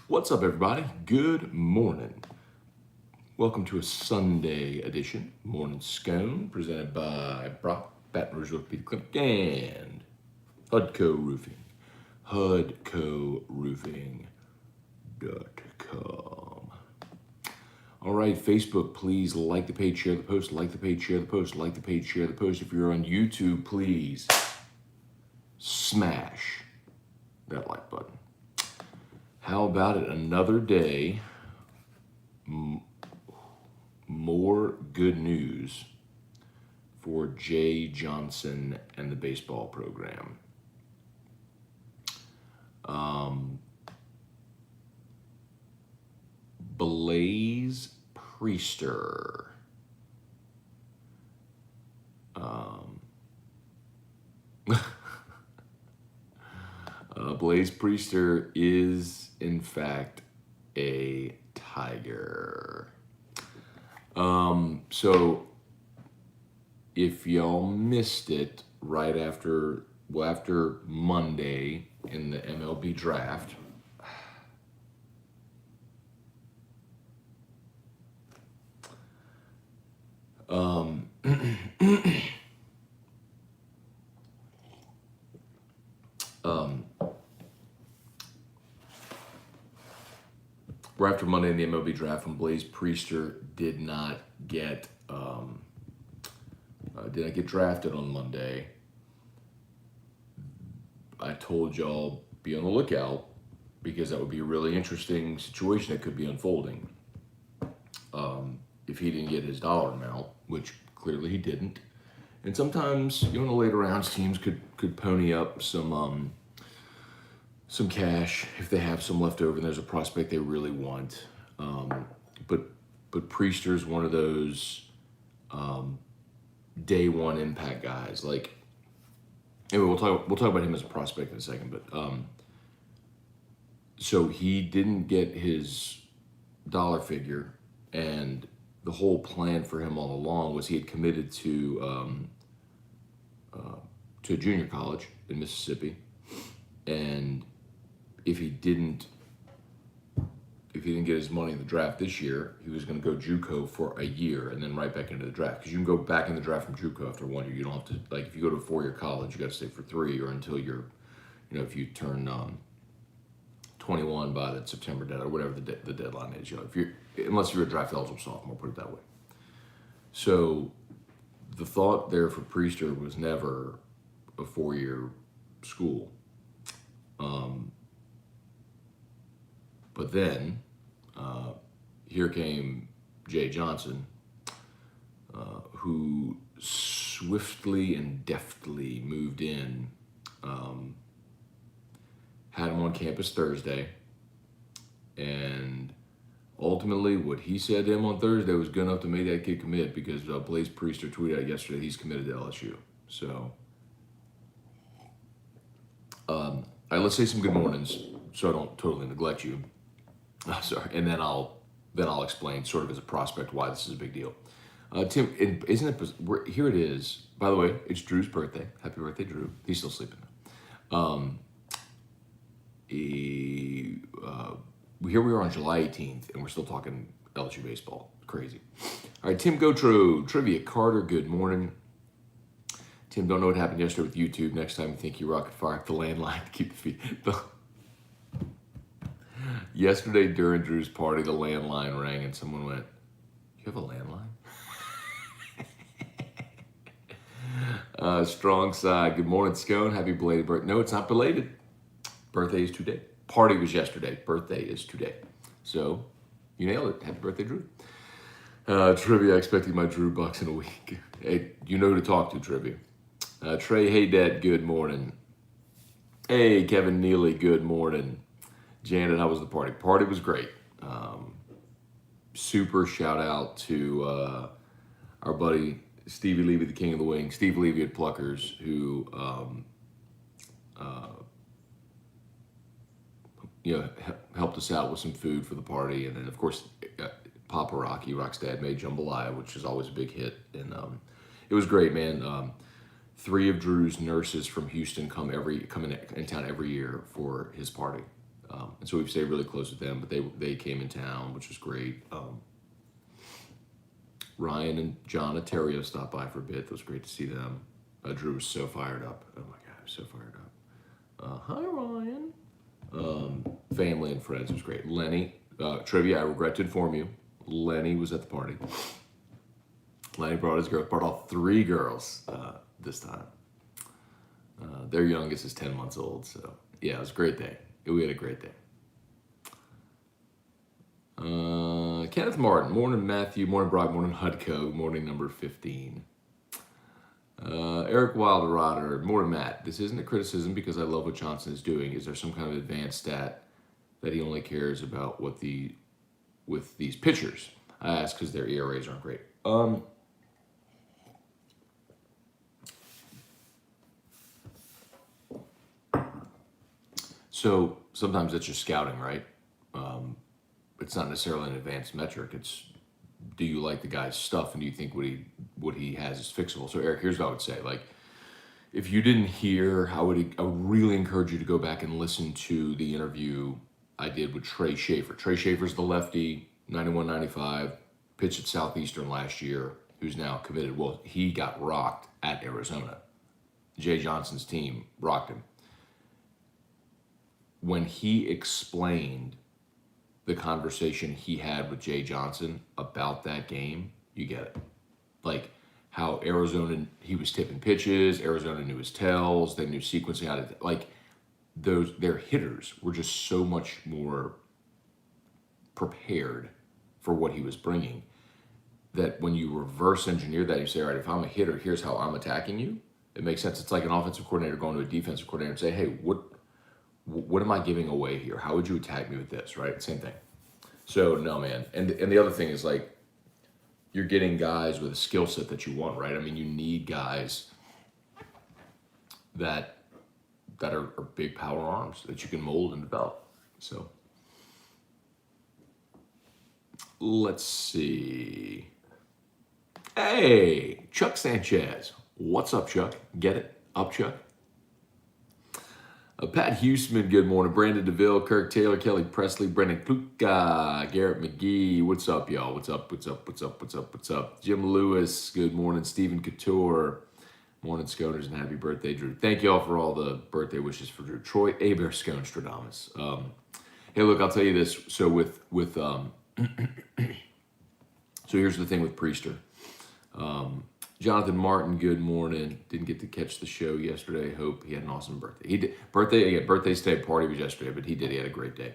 What's up, everybody? Good morning. Welcome to a Sunday edition, Morning Scone, presented by Brock, Baton Rouge, Orthopedic Clinic, and Hudco Roofing. HudcoRoofing.com. All right, Facebook, please like the page, share the post, like the page, share the post, like the page, share the post. If you're on YouTube, please smash that like button. How about it? Another day, more good news for Jay Johnson and the baseball program. Blaise Priester. Blaise Priester is, in fact, a Tiger. So if y'all missed it right after Monday in the MLB draft, right after Monday in the MLB draft, when Blaise Priester did not get drafted on Monday, I told y'all be on the lookout because that would be a really interesting situation that could be unfolding. If he didn't get his dollar amount, which clearly he didn't, and sometimes in the later rounds teams could pony up some cash if they have some left over and there's a prospect they really want. But Priester's one of those day one impact guys. Like, anyway, we'll talk about him as a prospect in a second. But so he didn't get his dollar figure, and the whole plan for him all along was he had committed to a junior college in Mississippi, and if he didn't get his money in the draft this year, he was going to go JUCO for a year and then right back into the draft. Because you can go back in the draft from JUCO after 1 year. You don't have to, like, if you go to a 4-year college, you got to stay for 3, or until you're, if you turn 21 by the September deadline, or whatever the deadline is. Unless you're a draft eligible sophomore, put it that way. So the thought there for Priester was never a 4-year school. But then here came Jay Johnson, who swiftly and deftly moved in, had him on campus Thursday, and ultimately what he said to him on Thursday was good enough to make that kid commit, because Blaise Priester tweeted out yesterday he's committed to LSU. So let's say some good mornings so I don't totally neglect you. Sorry, and then I'll explain sort of as a prospect why this is a big deal. Tim, isn't it? Here it is. By the way, it's Drew's birthday. Happy birthday, Drew. He's still sleeping. Here we are on July 18th, and we're still talking LSU baseball. Crazy. All right, Tim Gotro, Trivia Carter, good morning. Tim, don't know what happened yesterday with YouTube. Next time you think you rocket fire the landline to keep the feed. Yesterday during Drew's party, the landline rang and someone went, "You have a landline?" Strong side. Good morning, Scone. Happy belated birthday. No, it's not belated. Birthday is today. Party was yesterday. Birthday is today. So you nailed it. Happy birthday, Drew. Trivia, expecting my Drew bucks in a week. Hey, you know who to talk to, Trivia. Trey, hey, Dad, good morning. Hey, Kevin Neely, good morning. Janet, how was the party? Party was great. Super shout out to our buddy Stevie Levy, the King of the Wing, Steve Levy at Pluckers, who helped us out with some food for the party, and then of course Papa Rocky, Rock's dad, made jambalaya, which is always a big hit, and it was great, man. 3 of Drew's nurses from Houston come in town every year for his party. And so we've stayed really close with them, but they came in town, which was great. Ryan and John Aterio stopped by for a bit. It was great to see them. Drew was so fired up. Oh my God, he was so fired up. Hi, Ryan. Family and friends was great. Lenny, trivia, I regret to inform you, Lenny was at the party. Lenny brought all 3 girls this time. Their youngest is 10 months old, so yeah, it was a great day. We had a great day. Kenneth Martin, morning Matthew, morning Brock, morning Hudco, morning number 15. Eric Wilderotter, morning Matt. This isn't a criticism because I love what Johnson is doing. Is there some kind of advanced stat that he only cares about with these pitchers? I ask because their ERAs aren't great. So sometimes it's just scouting, right? It's not necessarily an advanced metric. It's, do you like the guy's stuff and do you think what he has is fixable? So Eric, here's what I would say. Like, if you didn't hear, I would really encourage you to go back and listen to the interview I did with Trey Schaefer. Trey Schaefer's the lefty, 91-95, pitched at Southeastern last year, who's now committed. Well, he got rocked at Arizona. Jay Johnson's team rocked him. When he explained the conversation he had with Jay Johnson about that game, you get it. Like how Arizona, he was tipping pitches, Arizona knew his tells, they knew sequencing, how to, like their hitters were just so much more prepared for what he was bringing, that when you reverse engineer that, you say, all right, if I'm a hitter, here's how I'm attacking you. It makes sense. It's like an offensive coordinator going to a defensive coordinator and say, hey, what am I giving away here? How would you attack me with this, right? Same thing. So, no, man. And the other thing is, like, you're getting guys with a skill set that you want, right? I mean, you need guys that are big power arms that you can mold and develop. So, let's see. Hey, Chuck Sanchez. What's up, Chuck? Get it? Up, Chuck? Pat Huseman, good morning. Brandon DeVille, Kirk Taylor, Kelly Presley, Brendan Kluka, Garrett McGee. What's up, y'all? What's up? Jim Lewis, good morning. Stephen Couture, morning, Sconers, and happy birthday, Drew. Thank y'all for all the birthday wishes for Drew. Troy Aber Scone Stradamus. Hey, look, I'll tell you this. So so here's the thing with Priester. Jonathan Martin, good morning. Didn't get to catch the show yesterday. Hope he had an awesome birthday. He did. Birthday stay party was yesterday, but he did. He had a great day.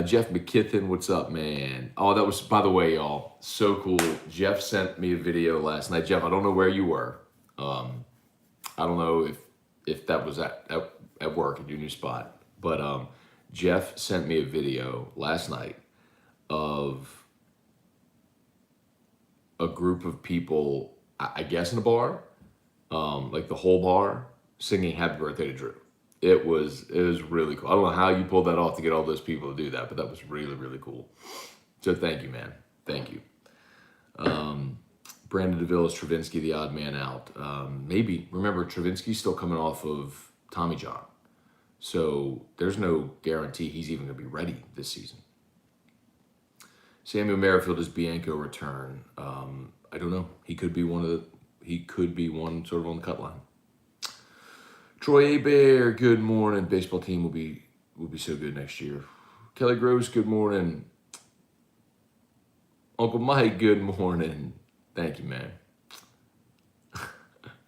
Jeff McKithen, what's up, man? Oh, that was, by the way, y'all, so cool. Jeff sent me a video last night. Jeff, I don't know where you were. I don't know if that was at work at your new spot, but Jeff sent me a video last night of a group of people, I guess in a bar, like the whole bar, singing Happy Birthday to Drew. It was really cool. I don't know how you pulled that off to get all those people to do that, but that was really, really cool. So thank you, man. Thank you. Brandon DeVille is Travinsky, the odd man out. Maybe, remember, Travinsky's still coming off of Tommy John. So there's no guarantee he's even going to be ready this season. Samuel Merrifield is Bianco return. I don't know. He could be one sort of on the cut line. Troy Abear, good morning. Baseball team will be so good next year. Kelly Gross, good morning. Uncle Mike, good morning. Thank you, man.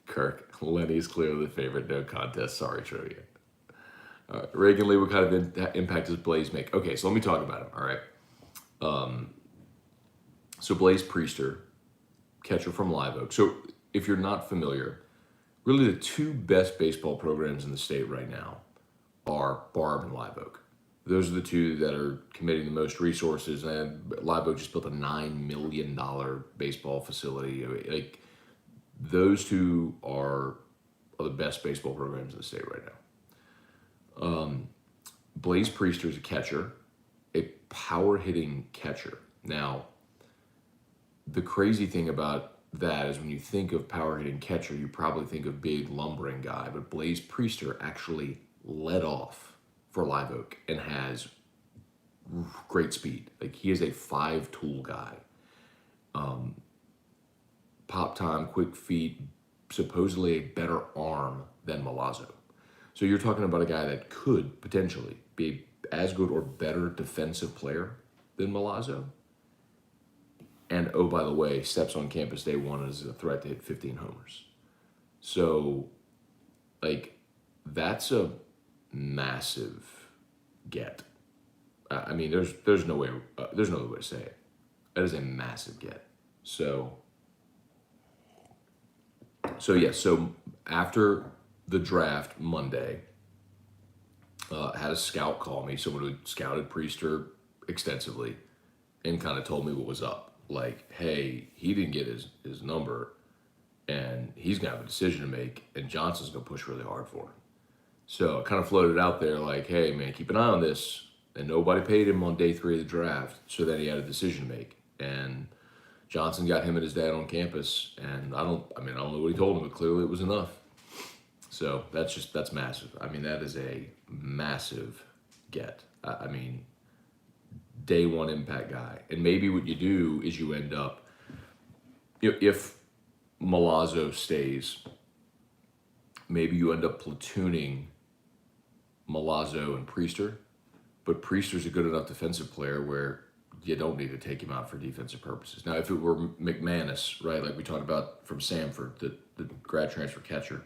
Kirk, Lenny is clearly the favorite. No contest. Sorry, Trivia. Reagan Lee, what kind of impact does Blaise make? Okay, so let me talk about him. All right. So Blaise Priester, catcher from Live Oak. So if you're not familiar, really the two best baseball programs in the state right now are Barb and Live Oak. Those are the two that are committing the most resources, and Live Oak just built a $9 million baseball facility. Like, those two are the best baseball programs in the state right now. Blaise Priester is a catcher, a power-hitting catcher. Now, the crazy thing about that is when you think of power-hitting catcher, you probably think of big lumbering guy, but Blaise Priester actually led off for Live Oak and has great speed. Like, he is a 5-tool guy. Pop time, quick feet, supposedly a better arm than Milazzo. So you're talking about a guy that could potentially be as good or better defensive player than Milazzo. And oh, by the way, steps on campus day one as a threat to hit 15 homers. So, like, that's a massive get. I mean, there's no way there's no other way to say it. That is a massive get. So yeah. So after the draft Monday, had a scout call me, someone who scouted Priester extensively, and kind of told me what was up. Like, hey, he didn't get his number, and he's gonna have a decision to make, and Johnson's gonna push really hard for him. So I kind of floated out there like, hey man, keep an eye on this. And nobody paid him on day 3 of the draft, so then he had a decision to make. And Johnson got him and his dad on campus, and I don't know what he told him, but clearly it was enough. So that's massive. I mean, that is a massive get. I mean, day 1 impact guy. And maybe what you do is you end up, if Milazzo stays, maybe you end up platooning Milazzo and Priester, but Priester's a good enough defensive player where you don't need to take him out for defensive purposes. Now, if it were McManus, right, like we talked about from Samford, the grad transfer catcher,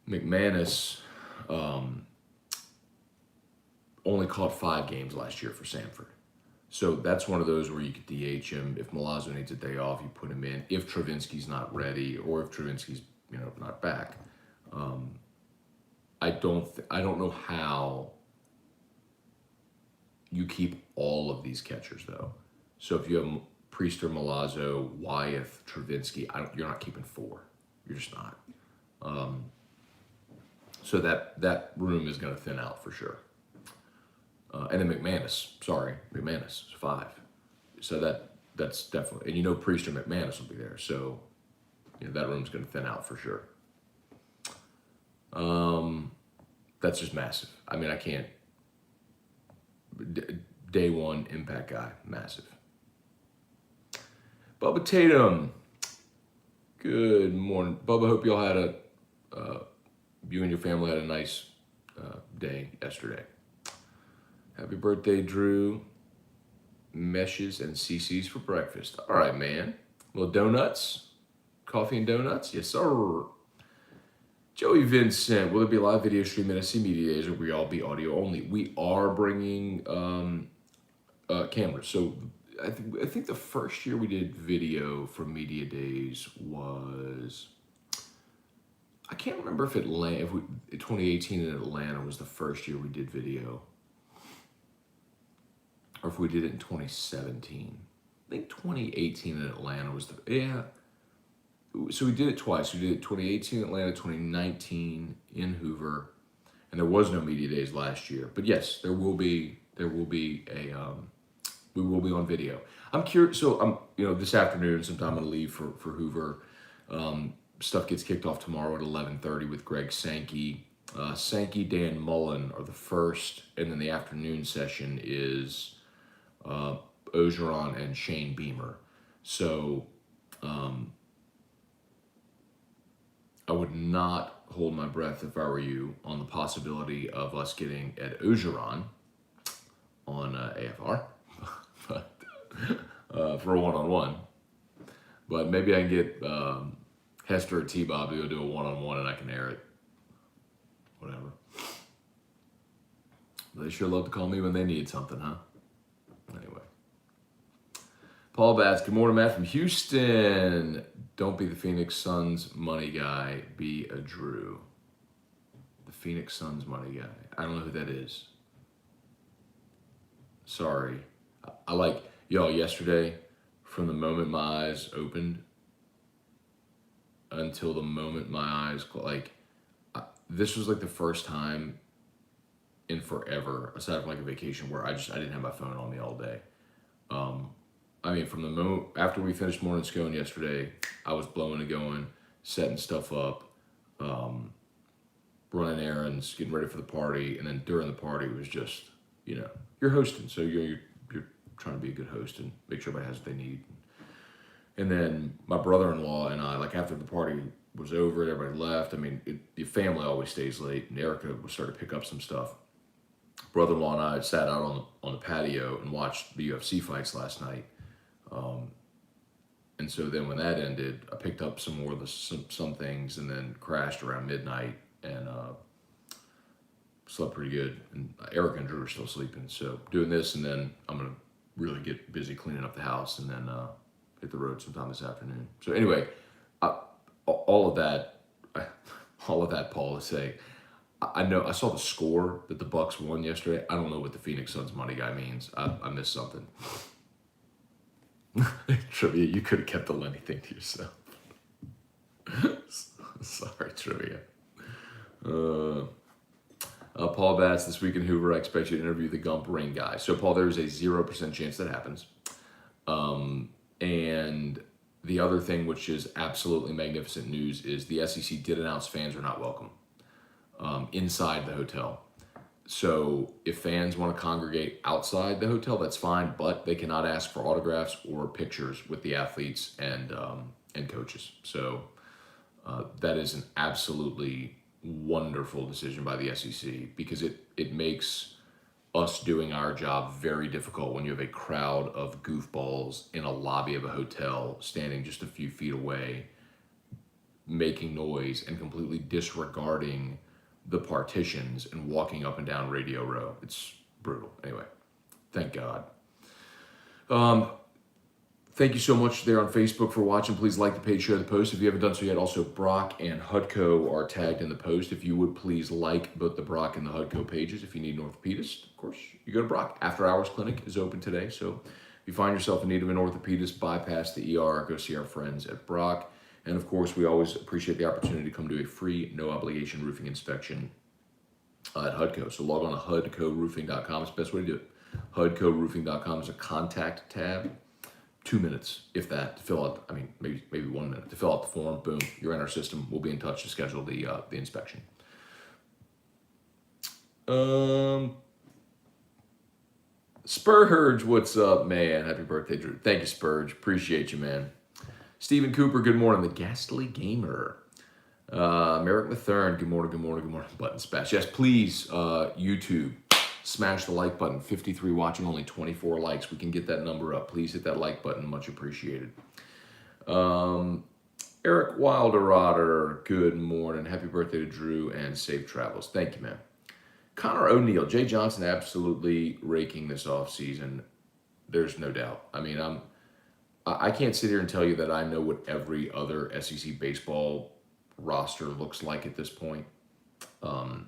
McManus only caught 5 games last year for Samford. So that's one of those where you could DH him. If Milazzo needs a day off, you put him in. If Travinski's not ready, or if Travinski's not back, I don't know how you keep all of these catchers though. So if you have Priester, Milazzo, Wyeth, Travinski, you're not keeping 4. You're just not. So that room is going to thin out for sure. And then McManus is 5. So that's definitely, and Priester and McManus will be there. So that room's going to thin out for sure. That's just massive. I mean, I can't. Day 1 impact guy, massive. Bubba Tatum, good morning, Bubba. Hope y'all had you and your family had a nice day yesterday. Happy birthday, Drew. Meshes and CC's for breakfast. All right, man. Little donuts, coffee and donuts. Yes, sir. Joey Vincent, will there be a live video stream at SC Media Days, or will we all be audio only? We are bringing cameras. So I think the first year we did video for Media Days was, I can't remember if 2018 in Atlanta was the first year we did video, or if we did it in 2017. I think 2018 in Atlanta was So we did it twice. We did it 2018 in Atlanta, 2019 in Hoover, and there was no Media Days last year. But yes, we will be on video. I'm curious. So I'm this afternoon sometime I'm gonna leave for Hoover. Stuff gets kicked off tomorrow at 11:30 with Greg Sankey. Sankey, Dan Mullen are the first, and then the afternoon session is Ogeron and Shane Beamer. So I would not hold my breath if I were you on the possibility of us getting Ed Ogeron on AFR but, for a one-on-one. But maybe I can get Hester or T-Bob to go do a one-on-one and I can air it. Whatever. They sure love to call me when they need something, huh? Anyway. Paul Batts, good morning, Matt from Houston. Don't be the Phoenix Suns money guy, be a Drew. The Phoenix Suns money guy. I don't know who that is. Sorry. I like, y'all, yesterday, from the moment my eyes opened until the moment my eyes, this was like the first time in forever, aside from like a vacation, where I didn't have my phone on me all day. I mean, from the moment after we finished morning Scone yesterday, I was blowing and going, setting stuff up. running errands, getting ready for the party, and then during the party it was just, you're hosting, so you're trying to be a good host and make sure everybody has what they need. And then my brother-in-law and I, like after the party was over, everybody left. I mean, the family always stays late, and Erica was starting to pick up some stuff. Brother-in-law and I sat out on the patio and watched the UFC fights last night. And so then when that ended, I picked up some more of some things and then crashed around midnight and slept pretty good. And Erica and Drew are still sleeping. So doing this, and then I'm going to really get busy cleaning up the house and then hit the road sometime this afternoon. So anyway, all of that, Paul, to say, I know I saw the score that the Bucks won yesterday. I don't know what the Phoenix Suns money guy means. I missed something. Trivia, you could have kept the Lenny thing to yourself. Sorry, Trivia. Paul Batts, this week in Hoover, I expect you to interview the Gump Ring guy. So, Paul, there's a 0% chance that happens. And the other thing, which is absolutely magnificent news, is the SEC did announce fans are not welcome inside the hotel. So if fans want to congregate outside the hotel, that's fine, but they cannot ask for autographs or pictures with the athletes and coaches. So that is an absolutely wonderful decision by the SEC, because it makes us doing our job very difficult when you have a crowd of goofballs in a lobby of a hotel standing just a few feet away, making noise and completely disregarding the partitions and walking up and down Radio Row. It's brutal. Anyway, thank God. Thank you so much there on Facebook for watching. Please like the page, share the post if you haven't done so yet. Also, Brock and Hudco are tagged in the post. If you would please like both the Brock and the Hudco pages. If you need an orthopedist, of course, you go to Brock. After Hours Clinic is open today. So if you find yourself in need of an orthopedist, bypass the ER, go see our friends at Brock. And of course, we always appreciate the opportunity to come do a free, no obligation roofing inspection at Hudco. So log on to hudcoroofing.com. It's the best way to do it. Hudcoroofing.com is a contact tab. 2 minutes, if that, to fill out. I mean, maybe 1 minute to fill out the form. Boom, you're in our system. We'll be in touch to schedule the inspection. Spurge, what's up, man? Happy birthday, Drew. Thank you, Spurge. Appreciate you, man. Stephen Cooper, good morning. The Ghastly Gamer. Merrick Mathern, good morning. Button smash. Yes, please, YouTube, smash the like button. 53 watching, only 24 likes. We can get that number up. Please hit that like button. Much appreciated. Eric Wilderotter, good morning. Happy birthday to Drew and safe travels. Thank you, man. Connor O'Neill, Jay Johnson absolutely raking this offseason. There's no doubt. I mean, I can't sit here and tell you that I know what every other SEC baseball roster looks like at this point. I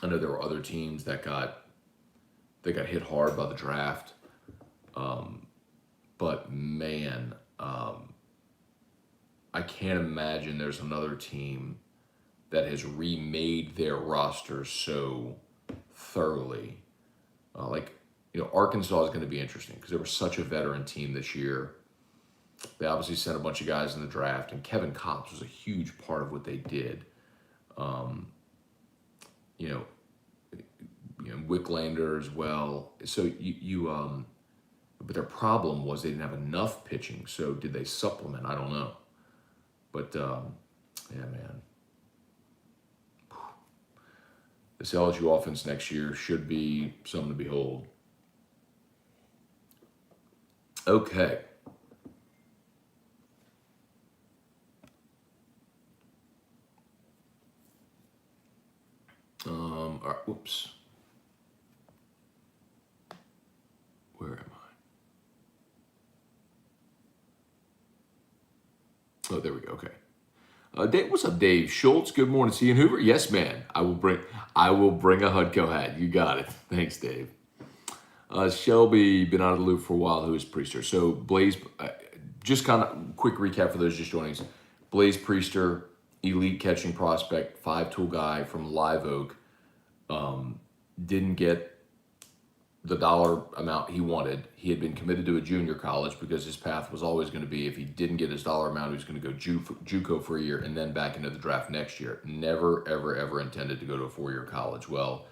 know there were other teams that got hit hard by the draft. But man, I can't imagine there's another team that has remade their roster so thoroughly. Arkansas is going to be interesting because they were such a veteran team this year. They obviously sent a bunch of guys in the draft, and Kevin Kopps was a huge part of what they did. Wicklander as well. So but their problem was they didn't have enough pitching. So did they supplement? I don't know. But yeah, man. This LSU offense next year should be something to behold. Okay. All right, whoops. Where am I? Oh, there we go. Okay. Dave, what's up, Dave Schultz? Good morning. See you in Hoover. Yes, man. I will bring a Hudco hat. You got it. Thanks, Dave. Shelby, been out of the loop for a while. Who is Priester? So Blaise, just kind of quick recap for those just joining us. Blaise Priester, elite catching prospect, 5-tool guy from Live Oak. Didn't get the dollar amount he wanted. He had been committed to a junior college because his path was always going to be, if he didn't get his dollar amount, he was going to go JUCO for a year and then back into the draft next year. Never, ever, ever intended to go to a 4-year college. Well,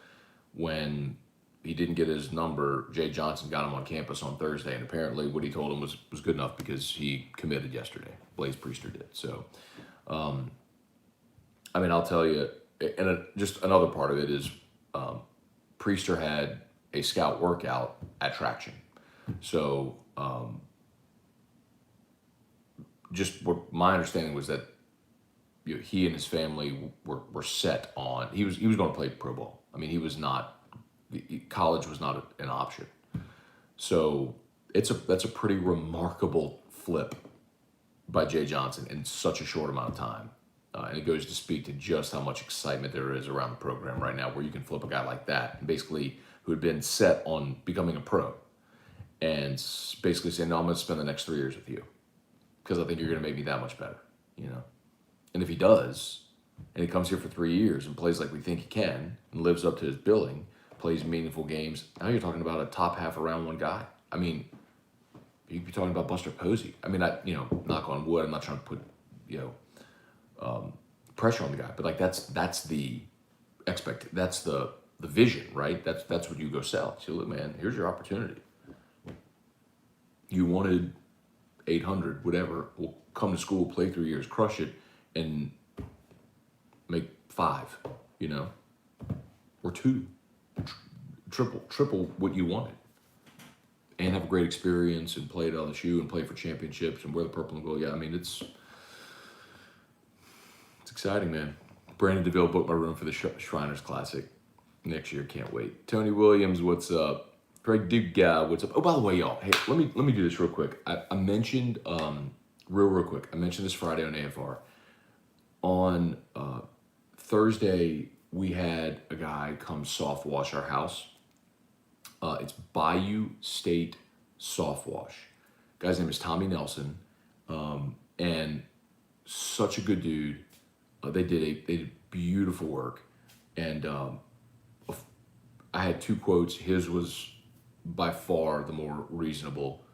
when he didn't get his number, Jay Johnson got him on campus on Thursday, and apparently what he told him was good enough because he committed yesterday. Blaise Priester did. So, I mean, I'll tell you, and just another part of it is Priester had a scout workout at Traction. So just what my understanding was that he and his family were set on, he was going to play pro ball. I mean, he was not, college was not an option. So that's a pretty remarkable flip by Jay Johnson in such a short amount of time. And it goes to speak to just how much excitement there is around the program right now, where you can flip a guy like that, basically who had been set on becoming a pro, and basically say, no, I'm going to spend the next 3 years with you because I think you're going to make me that much better, you know? And if he does, and he comes here for 3 years and plays like we think he can and lives up to his billing, plays meaningful games, now you're talking about a top half of round one guy. I mean, you could be talking about Buster Posey. I mean, knock on wood, I'm not trying to put, pressure on the guy, but like that's the that's the vision, right? That's what you go sell. So look, man, here's your opportunity. You wanted 800, whatever. We'll come to school, play 3 years, crush it, and make 5, or 2, triple what you wanted, and have a great experience and play at LSU and play for championships and wear the purple and gold. Yeah, I mean it's exciting, man. Brandon DeVille booked my room for the Shriners Classic next year. Can't wait. Tony Williams, what's up? Greg Duga, what's up? Oh, by the way, y'all. Hey, let me do this real quick. I mentioned real quick. I mentioned this Friday on AFR. On Thursday, we had a guy come soft wash our house. It's Bayou State Soft Wash. Guy's name is Tommy Nelson, and such a good dude. They did beautiful work, and I had 2 quotes. His was by far the more reasonable,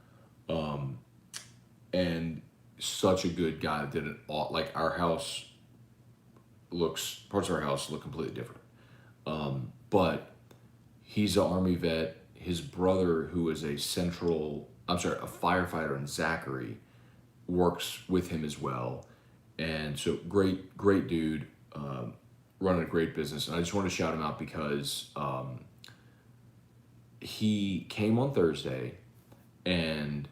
and such a good guy that did it all. Like our house parts of our house look completely different, but he's an Army vet. His brother, who is a firefighter in Zachary, works with him as well. And so great dude, running a great business. And I just want to shout him out because he came on Thursday and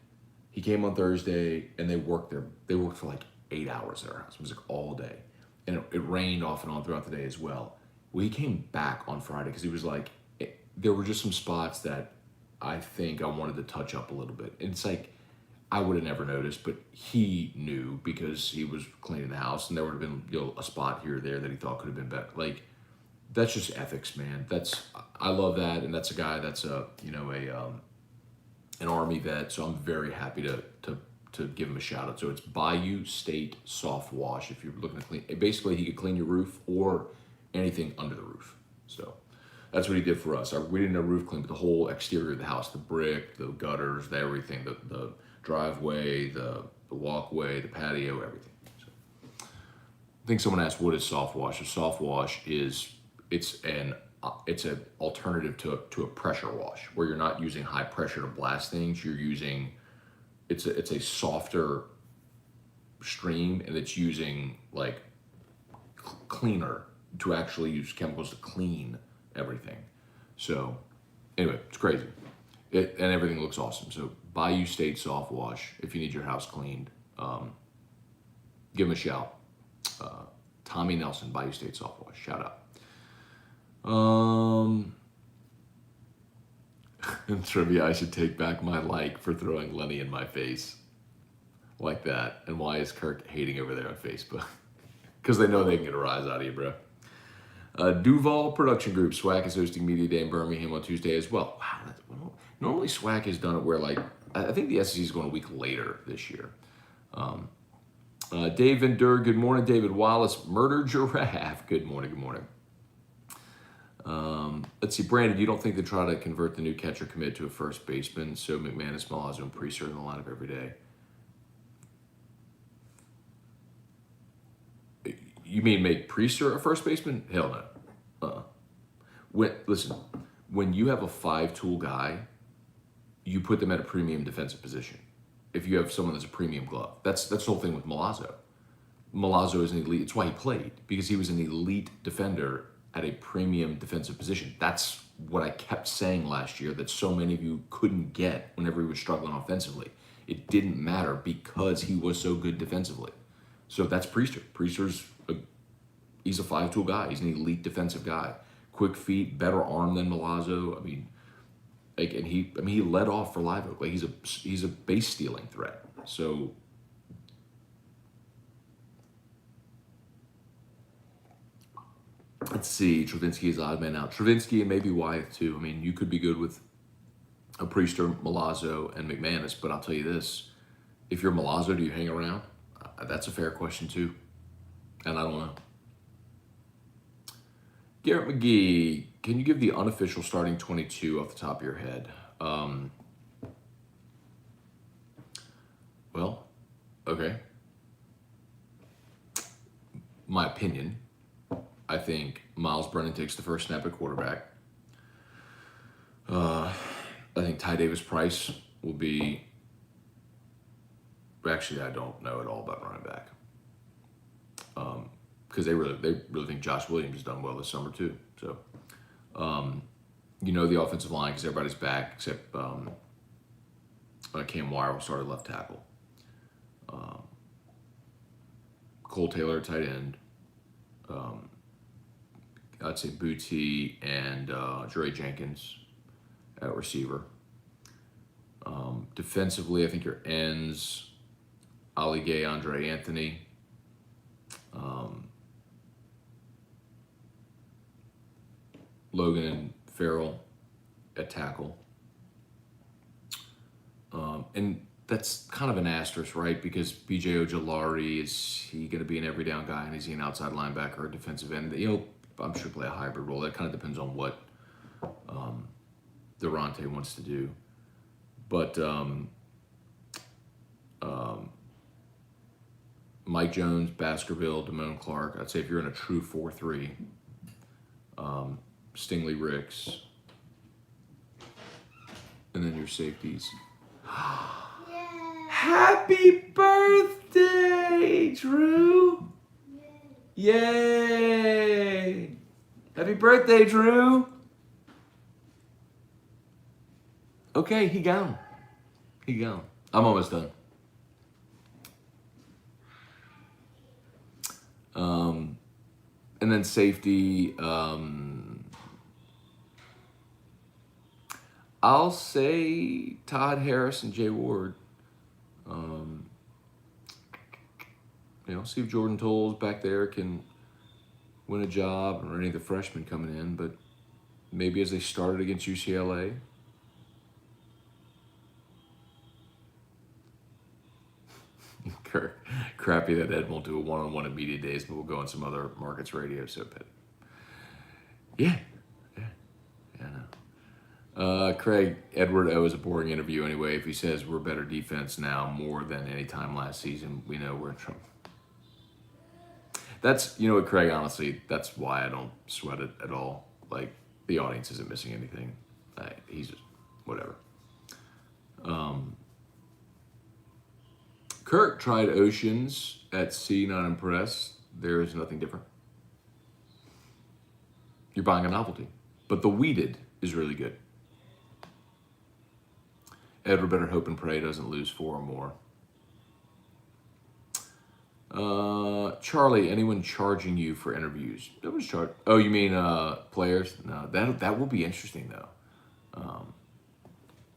they worked there. They worked for like 8 hours at our house. It was like all day. And it rained off and on throughout the day as well. Well, he came back on Friday because he was like, there were just some spots that I think I wanted to touch up a little bit. And it's like, I would have never noticed, but he knew because he was cleaning the house, and there would have been a spot here or there that he thought could have been better. Like, that's just ethics, man. I love that, and that's a guy that's an Army vet. So I'm very happy to give him a shout out. So it's Bayou State Soft Wash. If you're looking to clean, basically he could clean your roof or anything under the roof. So that's what he did for us. We didn't have roof clean, but the whole exterior of the house, the brick, the gutters, everything, the driveway, the walkway, the patio, everything. So, I think someone asked, what is soft wash? A soft wash it's an alternative to a pressure wash, where you're not using high pressure to blast things. You're using it's a softer stream, and it's using like cleaner to actually use chemicals to clean everything. So anyway, it's crazy. And everything looks awesome. So Bayou State Soft Wash, if you need your house cleaned, give him a shout. Tommy Nelson, Bayou State Soft Wash, shout out. In trivia, I should take back my like for throwing Lenny in my face like that. And why is Kirk hating over there on Facebook? Because they know they can get a rise out of you, bro. Duval Production Group, SWAC is hosting Media Day in Birmingham on Tuesday as well. Wow, normally SWAC has done it where, like, I think the SEC is going a week later this year. Dave Vendur, good morning. David Wallace, Murder Giraffe, good morning. Let's see, Brandon, you don't think they try to convert the new catcher commit to a first baseman, so McManus, Milazzo, and Priester in the lineup every day? You mean make Priester a first baseman? Hell no. When you have a 5-tool guy, you put them at a premium defensive position. If you have someone that's a premium glove, that's the whole thing with Milazzo. Milazzo is an elite. It's why he played, because he was an elite defender at a premium defensive position. That's what I kept saying last year that so many of you couldn't get whenever he was struggling offensively. It didn't matter because he was so good defensively. So that's Priester. He's a 5-tool guy. He's an elite defensive guy. Quick feet, better arm than Milazzo. I mean, he led off for Live Oak. Like he's a base stealing threat. So let's see. Travinsky is odd man out. Travinsky and maybe Wyeth too. I mean, you could be good with a Priester, Milazzo, and McManus, but I'll tell you this: if you're Milazzo, do you hang around? That's a fair question too, and I don't know. Garrett McGee, can you give the unofficial starting 22 off the top of your head? Well, okay. My opinion, I think Miles Brennan takes the first snap at quarterback. I think Ty Davis-Price will be... Actually, I don't know at all about running back. Because they really think Josh Williams has done well this summer too. So, the offensive line, because everybody's back except Cam Wire will start at left tackle. Cole Taylor at tight end. I'd say Booty and Dre Jenkins at receiver. Defensively, I think your ends, Ali Gay, Andre Anthony. Logan and Farrell at tackle. And that's kind of an asterisk, right? Because B.J. Ojolari, is he going to be an every down guy, and is he an outside linebacker or defensive end? I'm sure play a hybrid role. That kind of depends on what Durante wants to do. But Mike Jones, Baskerville, Damone Clark. I'd say if you're in a true 4-3, Stingley Ricks, and then your safeties. Happy birthday, Drew! Yay! Happy birthday, Drew! Okay, he gone. I'm almost done. And then safety, I'll say Todd Harris and Jay Ward. See if Jordan Tolles back there can win a job, or any of the freshmen coming in, but maybe as they started against UCLA. Crappy that Ed won't do a one-on-one at media days, but we'll go on some other markets radio. So, but yeah, I know. Craig, Edward O is a boring interview anyway. If he says we're better defense now more than any time last season, we know we're in trouble. That's, what, Craig, honestly, that's why I don't sweat it at all. Like, the audience isn't missing anything. He's just, whatever. Kirk tried Oceans at sea, not impressed. There is nothing different. You're buying a novelty. But the weeded is really good. Edward better hope and pray doesn't lose 4 or more. Charlie, anyone charging you for interviews? Nobody's charged. Oh, you mean players? No, that will be interesting though.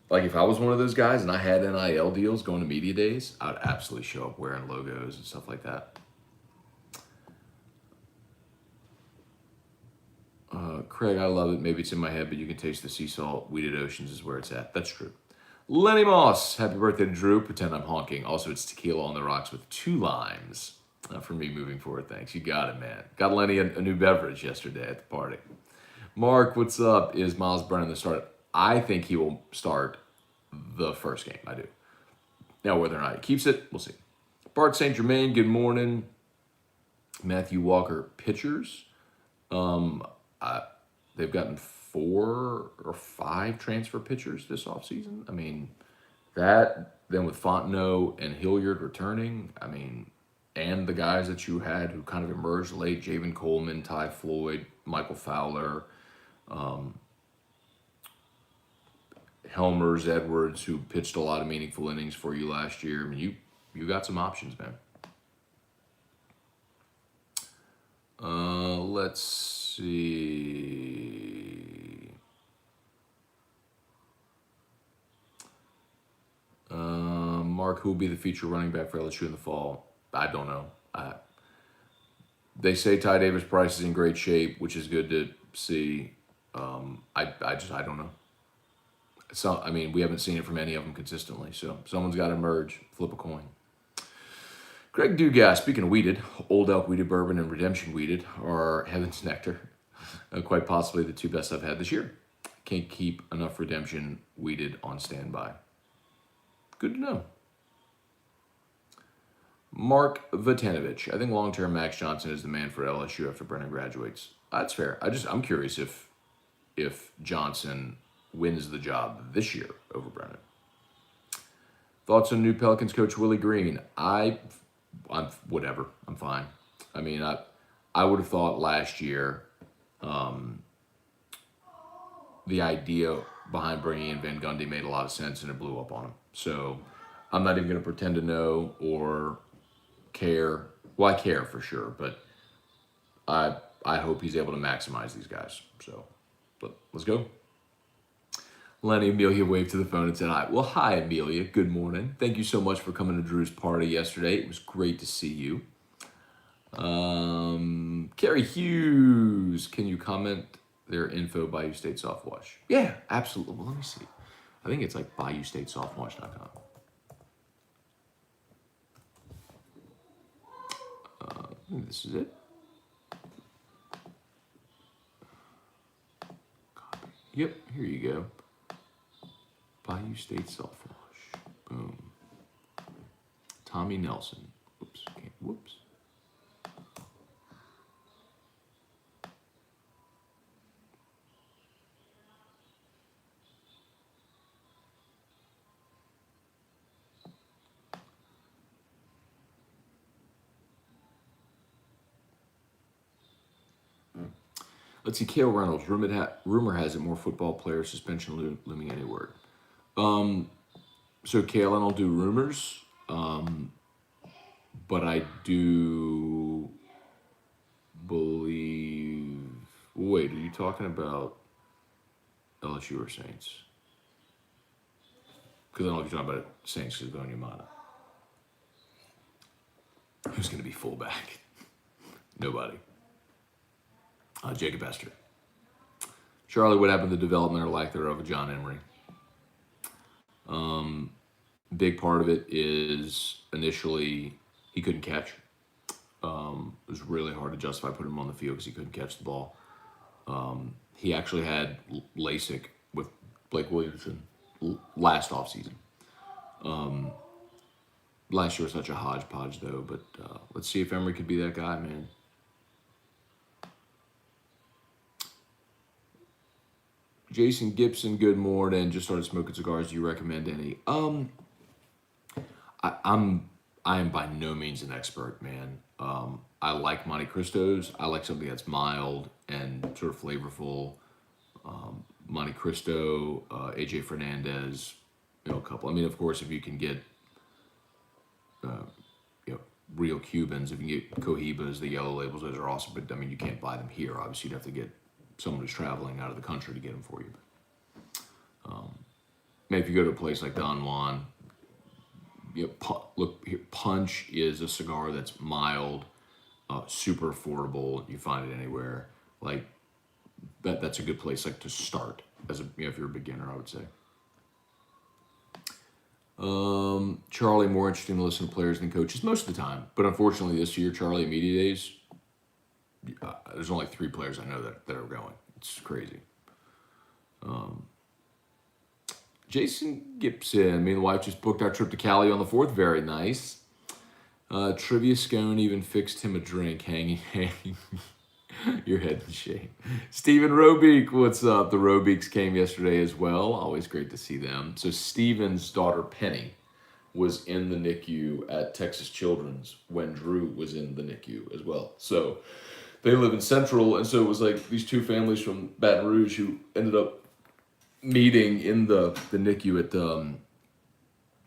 Like if I was one of those guys and I had NIL deals going to media days, I'd absolutely show up wearing logos and stuff like that. Craig, I love it. Maybe it's in my head, but you can taste the sea salt. Weeded Oceans is where it's at. That's true. Lenny Moss, happy birthday to Drew. Pretend I'm honking. Also, it's tequila on the rocks with 2 limes for me moving forward. Thanks. You got it, man. Got Lenny a new beverage yesterday at the party. Mark, what's up? Is Miles Brennan the start? I think he will start the first game. I do. Now, whether or not he keeps it, we'll see. Bart St. Germain, good morning. Matthew Walker, pitchers. They've gotten 4 or 5 transfer pitchers this offseason. I mean, that, then with Fontenot and Hilliard returning, I mean, and the guys that you had who kind of emerged late, Javen Coleman, Ty Floyd, Michael Fowler, Helmers, Edwards, who pitched a lot of meaningful innings for you last year. I mean, you got some options, man. Let's see. Mark, who will be the feature running back for LSU in the fall? I don't know. They say Ty Davis Price is in great shape, which is good to see. I don't know. So, I mean, we haven't seen it from any of them consistently. So someone's got to emerge. Flip a coin. Greg Dugas, speaking of weeded, Old Elk Weeded Bourbon and Redemption Weeded are Heaven's Nectar. Quite possibly the 2 best I've had this year. Can't keep enough Redemption Weeded on standby. Good to know. Mark Vatanovich. I think long-term Max Johnson is the man for LSU after Brennan graduates. That's fair. I'm curious if Johnson wins the job this year over Brennan. Thoughts on new Pelicans coach Willie Green? I'm whatever. I'm fine. I mean, I would have thought last year the idea behind bringing in Van Gundy made a lot of sense, and it blew up on him. So I'm not even going to pretend to know or care. Well, I care for sure, but I hope he's able to maximize these guys. So, but let's go. Lenny Amelia waved to the phone and said hi. Well, hi, Amelia. Good morning. Thank you so much for coming to Drew's party yesterday. It was great to see you. Carrie Hughes, can you comment their info, Bayou State Soft Wash? Yeah, absolutely. Well, let me see. I think it's like BayouStateSoftWash.com. I think this is it. Copy. Yep, here you go. Bayou State Soft Wash. Boom. Tommy Nelson. Whoops. Okay. Whoops. Let's see. Cale Reynolds. Rumor has it more football player suspension looming anywhere. So Cale and I'll do rumors, but I do believe. Wait, are you talking about LSU or Saints? Because I don't know if you're talking about Saints because going Yamada. Who's going to be fullback? Nobody. Jacob Esther. Charlie, what happened to the development or lack thereof of John Emery? Big part of it is initially he couldn't catch. It was really hard to justify putting him on the field because he couldn't catch the ball. He actually had LASIK with Blake Williamson last offseason. Last year was such a hodgepodge, though. But let's see if Emery could be that guy, man. Jason Gibson, good morning. Just started smoking cigars. Do you recommend any? I am by no means an expert, man. I like Monte Cristos. I like something that's mild and sort of flavorful. Monte Cristo, AJ Fernandez, a couple. I mean, of course, if you can get, real Cubans, if you can get Cohibas, the yellow labels, those are awesome. But I mean, you can't buy them here. Obviously, you'd have to get someone who's traveling out of the country to get them for you. Maybe if you go to a place like Don Juan, look here, Punch is a cigar that's mild, super affordable. You find it anywhere. Like that's a good place like to start as a if you're a beginner, I would say. Charlie, more interesting to listen to players than coaches most of the time, but unfortunately this year, Charlie, at media days, there's only 3 players I know that are going. It's crazy. Jason Gibson, me and the wife just booked our trip to Cali on the 4th. Very nice. Trivia Scone even fixed him a drink, hanging. Your head in shame. Stephen Robeek, what's up? The Robeeks came yesterday as well. Always great to see them. So Stephen's daughter Penny was in the NICU at Texas Children's when Drew was in the NICU as well. So they live in Central, and so it was like these two families from Baton Rouge who ended up meeting in the NICU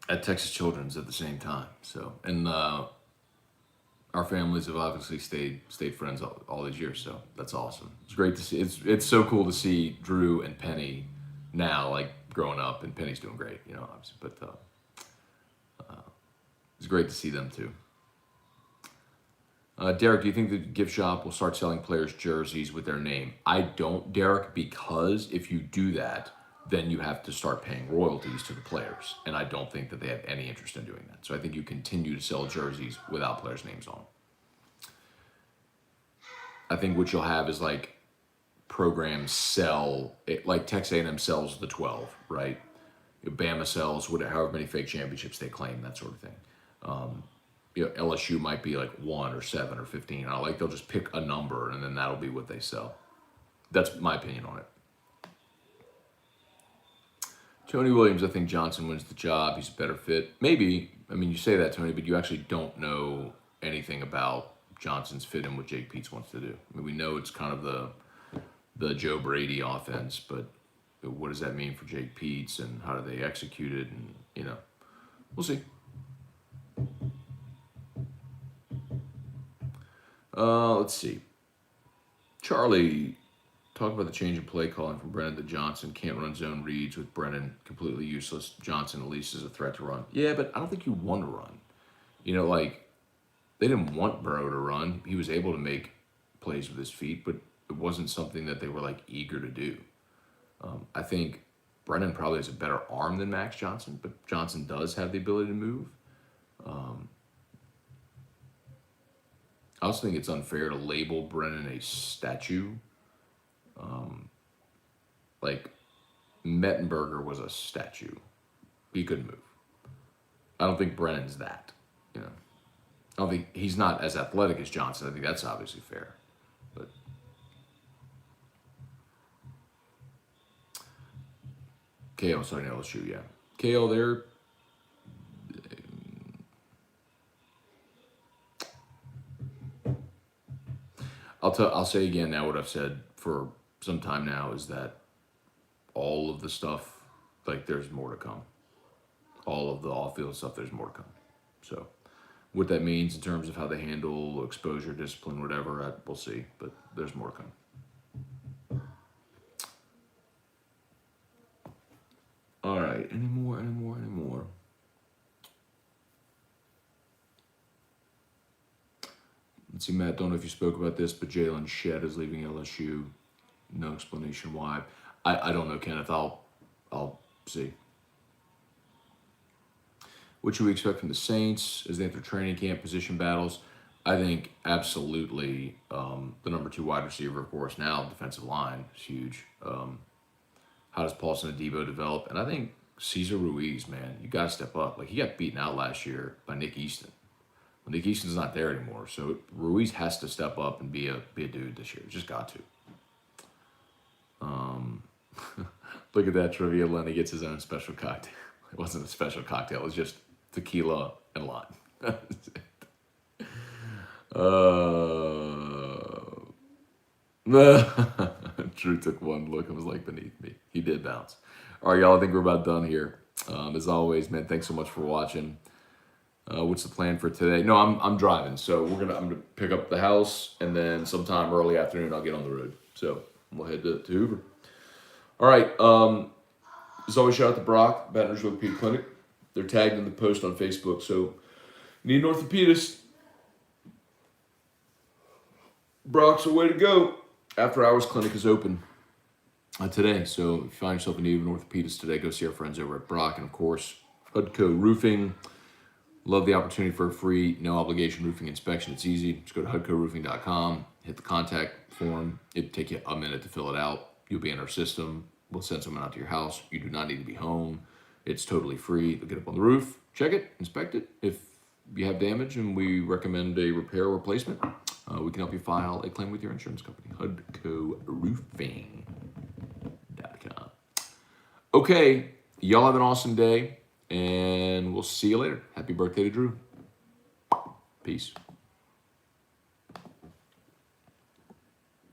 at Texas Children's at the same time. So, and our families have obviously stayed friends all these years. So that's awesome. It's great to see. It's so cool to see Drew and Penny now, like growing up, and Penny's doing great, you know, obviously. But it's great to see them too. Derek, do you think the gift shop will start selling players' jerseys with their name? I don't, Derek, because if you do that, then you have to start paying royalties to the players. And I don't think that they have any interest in doing that. So I think you continue to sell jerseys without players' names on them. I think what you'll have is like programs sell, like Texas A&M sells the 12, right? Bama sells however many fake championships they claim, that sort of thing. LSU might be like 1 or 7 or 15. They'll just pick a number and then that'll be what they sell. That's my opinion on it. Tony Williams, I think Johnson wins the job. He's a better fit. Maybe. I mean, you say that, Tony, but you actually don't know anything about Johnson's fit in what Jake Peetz wants to do. I mean, we know it's kind of the Joe Brady offense, but what does that mean for Jake Peetz and how do they execute it? And, you know, we'll see. Let's see. Charlie, talk about the change in play calling from Brennan to Johnson. Can't run zone reads with Brennan completely useless. Johnson at least is a threat to run. Yeah, but I don't think you want to run. You know, like, they didn't want Burrow to run. He was able to make plays with his feet, but it wasn't something that they were, like, eager to do. I think Brennan probably has a better arm than Max Johnson, but Johnson does have the ability to move. I also think it's unfair to label Brennan a statue. Like, Mettenberger was a statue. He couldn't move. I don't think Brennan's that, you know. I don't think he's not as athletic as Johnson. I think that's obviously fair. But KO starting LSU, yeah. KO there. I'll say again now what I've said for some time now is that all of the stuff, like, there's more to come. All of the off-field stuff, there's more to come. So what that means in terms of how they handle exposure, discipline, whatever, we'll see. But there's more to come. All right. Any more? Let's see, Matt, don't know if you spoke about this, but Jalen Shedd is leaving LSU. No explanation why. I don't know, Kenneth. I'll see. What should we expect from the Saints as they enter training camp, position battles? I think absolutely the number 2 wide receiver, of course, now defensive line is huge. How does Paulson Adebo develop? And I think Cesar Ruiz, man, you got to step up. Like, he got beaten out last year by Nick Easton. Well, Nick Easton's not there anymore, so Ruiz has to step up and be a dude this year. Just got to. Look at that trivia. Lenny gets his own special cocktail. It wasn't a special cocktail. It was just tequila and lime. Drew took one look and was like, beneath me. He did bounce. All right, y'all, I think we're about done here. As always, man, thanks so much for watching. What's the plan for today? No, I'm driving, so I'm gonna pick up the house, and then sometime early afternoon I'll get on the road. So we'll head to Hoover. All right. As always, shout out to Brock, Baton Rouge Orthopedic Clinic. They're tagged in the post on Facebook. So need an orthopedist. Brock's a way to go. After Hours Clinic is open today. So if you find yourself in need of an orthopedist today, go see our friends over at Brock. And of course, Hudco Roofing. Love the opportunity for a free, no obligation roofing inspection. It's easy. Just go to hudcoroofing.com, hit the contact form. It'll take you a minute to fill it out. You'll be in our system. We'll send someone out to your house. You do not need to be home. It's totally free. They'll get up on the roof, check it, inspect it. If you have damage and we recommend a repair or replacement, we can help you file a claim with your insurance company. hudcoroofing.com. Okay, y'all have an awesome day, and we'll see you later. Happy birthday to Drew. Peace.